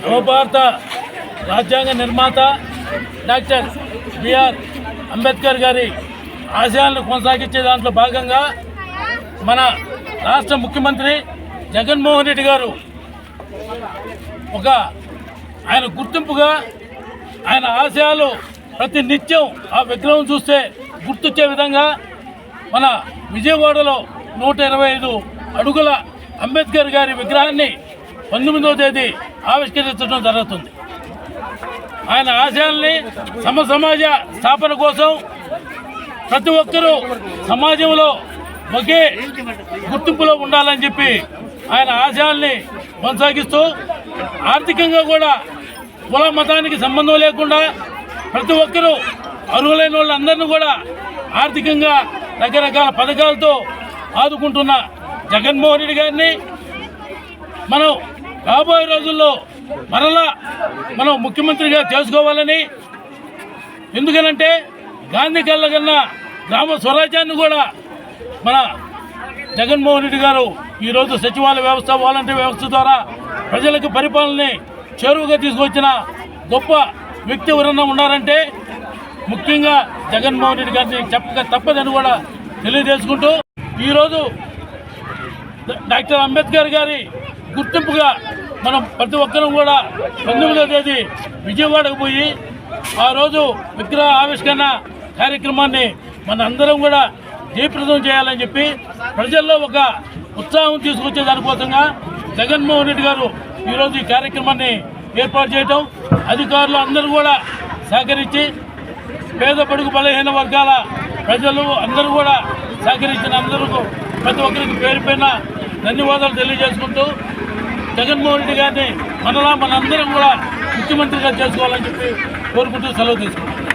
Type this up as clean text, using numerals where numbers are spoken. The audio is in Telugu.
నవభారత రాజ్యాంగ నిర్మాత డాక్టర్ బిఆర్ అంబేద్కర్ గారి ఆశయాలను కొనసాగించే దాంట్లో భాగంగా మన రాష్ట్ర ముఖ్యమంత్రి జగన్మోహన్ రెడ్డి గారు ఆయన గుర్తింపుగా ఆయన ఆశయాలు ప్రతి నిత్యం ఆ విగ్రహం చూస్తే గుర్తొచ్చే విధంగా మన విజయవాడలో 125 అడుగుల అంబేద్కర్ గారి విగ్రహాన్ని 19వ తేదీ ఆవిష్కరించడం జరుగుతుంది. ఆయన ఆశయాల్ని సమాజ స్థాపన కోసం ప్రతి ఒక్కరూ సమాజంలో ఒకే గుర్తింపులో ఉండాలని చెప్పి ఆయన ఆశయాల్ని కొనసాగిస్తూ ఆర్థికంగా కూడా కుల మతానికి సంబంధం లేకుండా ప్రతి ఒక్కరూ అర్హులైన వాళ్ళందరినీ కూడా ఆర్థికంగా రకరకాల పథకాలతో ఆదుకుంటున్న జగన్మోహన్ రెడ్డి గారిని మనం రాబోయే రోజుల్లో మరలా మనం ముఖ్యమంత్రిగా చేసుకోవాలని, ఎందుకనంటే గాంధీ కళ్ళకన్నా గ్రామ స్వరాజ్యాన్ని కూడా మన జగన్మోహన్ రెడ్డి గారు ఈరోజు సచివాలయ వ్యవస్థ, వాలంటీర్ వ్యవస్థ ద్వారా ప్రజలకు పరిపాలనని చేరువుగా తీసుకొచ్చిన గొప్ప వ్యక్తి ఎవరన్నా ఉన్నారంటే ముఖ్యంగా జగన్మోహన్ రెడ్డి గారిని చెప్పక తప్పదని కూడా తెలియజేసుకుంటూ ఈరోజు డాక్టర్ అంబేద్కర్ గారి గుర్తింపుగా మనం ప్రతి ఒక్కరూ కూడా 19వ తేదీ విజయవాడకు పోయి ఆ రోజు విగ్రహ ఆవిష్కరణ కార్యక్రమాన్ని మన అందరం కూడా జయప్రదం చేయాలని చెప్పి ప్రజల్లో ఒక ఉత్సాహం తీసుకొచ్చే దానికోసంగా జగన్మోహన్ రెడ్డి గారు ఈరోజు ఈ కార్యక్రమాన్ని ఏర్పాటు చేయటం, అధికారులు అందరూ కూడా సహకరించి పేద బడుగు బలహీన వర్గాల ప్రజలు అందరూ కూడా సహకరించిన అందరూ ప్రతి ఒక్కరికి పేరు పైన ధన్యవాదాలు తెలియజేసుకుంటూ జగన్మోహన్ రెడ్డి గారిని మనందరం కూడా ముఖ్యమంత్రిగా చేసుకోవాలని చెప్పి కోరుకుంటూ సెలవు తీసుకుంటాం.